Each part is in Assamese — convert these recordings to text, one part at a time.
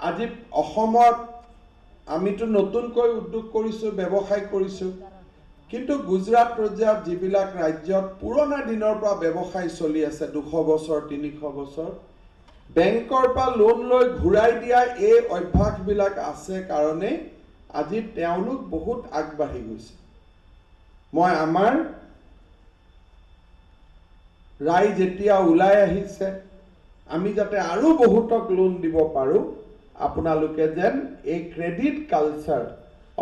আজি অসমত আমিতো নতুনকৈ উদ্যোগ কৰিছোঁ, ব্যৱসায় কৰিছোঁ, কিন্তু গুজৰাট যিবিলাক ৰাজ্যত পুৰণা দিনৰ পৰা ব্যৱসায় চলি আছে 200 বছৰ 300 বছৰ, বেংকৰ পৰা লোন লৈ ঘূৰাই দিয়া এই অভ্যাসবিলাক আছে কাৰণে আজি তেওঁলোক বহুত আগবাঢ়ি গৈছে। মই আমাৰ ৰাইজ যেতিয়া ওলাই আহিছে, আমি যাতে আৰু বহুতক লোন দিব পাৰোঁ, আপোনালোকে যেন এই ক্ৰেডিট কালচাৰ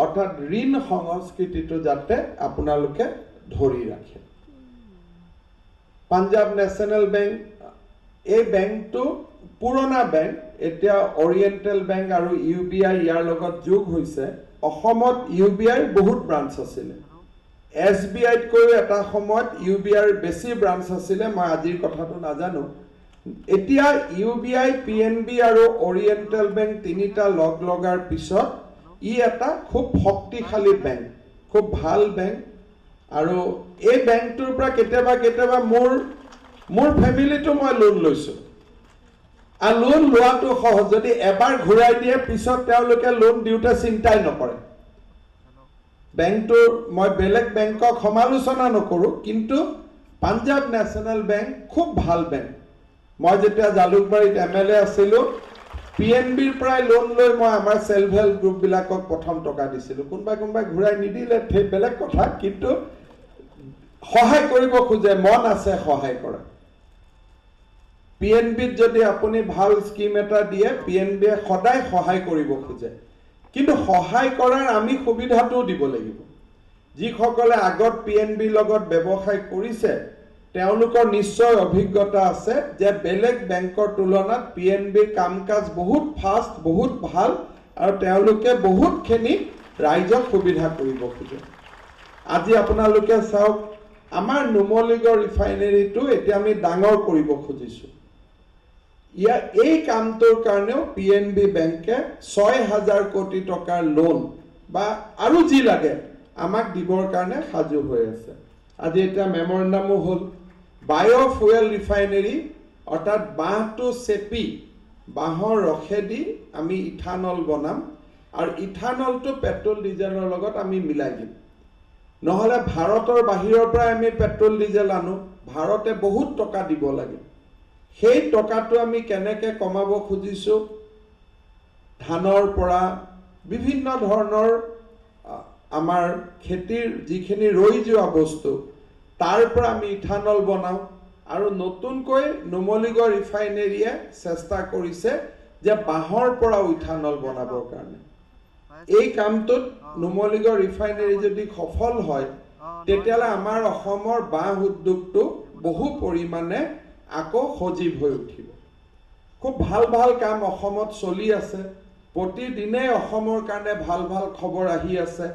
অৰ্থাৎ ঋণ সংস্কৃতিটো যাতে আপোনালোকে ধৰি ৰাখে। পাঞ্জাব নেশ্যনেল বেংক, এই বেংকটো পুৰণা বেংক, এতিয়া অৰিয়েণ্টেল বেংক আৰু UBI ইয়াৰ লগত যোগ হৈছে। অসমত UBI বহুত ব্ৰাঞ্চ আছিলে, SBIতকৈও এটা সময়ত UBIৰ বেছি ব্ৰাঞ্চ আছিলে, মই আজিৰ কথাটো নাজানো। এতিয়া UBI, PNB আৰু অৰিয়েণ্টেল বেংক তিনিটা লগাৰ পিছত ই এটা খুব শক্তিশালী বেংক, খুব ভাল বেংক। আৰু এই বেংকটোৰ পৰা কেতিয়াবা মোৰ ফেমিলিটো মই লোন লৈছোঁ, আৰু লোন লোৱাটো সহজ। যদি এবাৰ ঘূৰাই দিয়ে পিছত তেওঁলোকে লোন দিওঁতে চিন্তাই নকৰে। বেংকটোৰ মই বেলেগ বেংকক সমালোচনা নকৰোঁ, কিন্তু পাঞ্জাব নেশ্যনেল বেংক খুব ভাল বেংক। মই যেতিয়া জালুকবাৰীত MLA আছিলোঁ, PNBৰ পৰাই লোন লৈ মই আমাৰ সেল্ফ হেল্প গ্ৰুপবিলাকক প্ৰথম টকা দিছিলোঁ। কোনোবাই ঘূৰাই নিদিলে সেই বেলেগ কথা, কিন্তু সহায় কৰিব খোজে, মন আছে সহায় কৰা। PNBত যদি আপুনি ভাল স্কিম এটা দিয়ে, PNBয়ে সদায় সহায় কৰিব খোজে, কিন্তু সহায় কৰাৰ আমি সুবিধাটোও দিব লাগিব। যিসকলে আগত PNBৰ লগত ব্যৱসায় কৰিছে তেওঁলোকৰ নিশ্চয় অভিজ্ঞতা আছে যে বেলেগ বেংকৰ তুলনাত PNBৰ কাম কাজ বহুত ফাষ্ট, বহুত ভাল, আৰু তেওঁলোকে বহুতখিনি ৰাইজক সুবিধা কৰিব খোজে। আজি আপোনালোকে চাওক, আমাৰ নুমলীগড় ৰিফাইনেৰীটো এতিয়া আমি ডাঙৰ কৰিব খুজিছোঁ। এই কামটোৰ কাৰণেও PNB বেংকে 6,000 কোটি টকাৰ লোন বা আৰু যি লাগে আমাক দিবৰ কাৰণে সাজু হৈ আছে। আজি এতিয়া মেমৰেণ্ডামো হ'ল। বায়'ফুৱেল ৰিফাইনেৰী, অৰ্থাৎ বাঁহটো চেপি বাঁহৰ ৰসেদি আমি ইথানল বনাম, আৰু ইথানলটো পেট্ৰল ডিজেলৰ লগত আমি মিলাই দিম। নহ'লে ভাৰতৰ বাহিৰৰ পৰাই আমি পেট্ৰল ডিজেল আনো, ভাৰতে বহুত টকা দিব লাগে। সেই টকাটো আমি কেনেকৈ কমাব খুজিছোঁ, ধানৰ পৰা বিভিন্ন ধৰণৰ আমাৰ খেতিৰ যিখিনি ৰৈ যোৱা বস্তু তাৰ পৰা আমি ইথানল বনাওঁ। আৰু নতুনকৈ নুমলীগড় ৰিফাইনেৰীয়ে চেষ্টা কৰিছে যে বাঁহৰ পৰাও ইথানল বনাবৰ কাৰণে। এই কামটোত নুমলীগড় ৰিফাইনেৰী যদি সফল হয়, তেতিয়াহ'লে আমাৰ অসমৰ বাঁহ উদ্যোগটো বহু পৰিমাণে আকৌ সজীৱ হৈ উঠিব। খুব ভাল কাম অসমত চলি আছে, প্ৰতিদিনে অসমৰ কাৰণে ভাল খবৰ আহি আছে।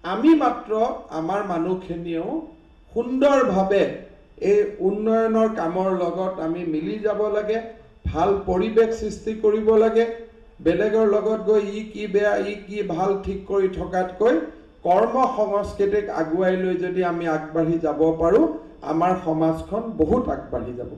আমি মাত্ৰ আমাৰ মানুহখিনিয়েও সুন্দৰভাৱে এই উন্নয়নৰ কামৰ লগত আমি মিলি যাব লাগে, ভাল পৰিৱেশ সৃষ্টি কৰিব লাগে। বেলেগৰ লগত গৈ ই কি বেয়া, ই কি ভাল ঠিক কৰি থকাতকৈ কৰ্ম সংস্কৃতিক আগুৱাই লৈ যদি আমি আগবাঢ়ি যাব পাৰোঁ, আমাৰ সমাজখন বহুত আগবাঢ়ি যাব।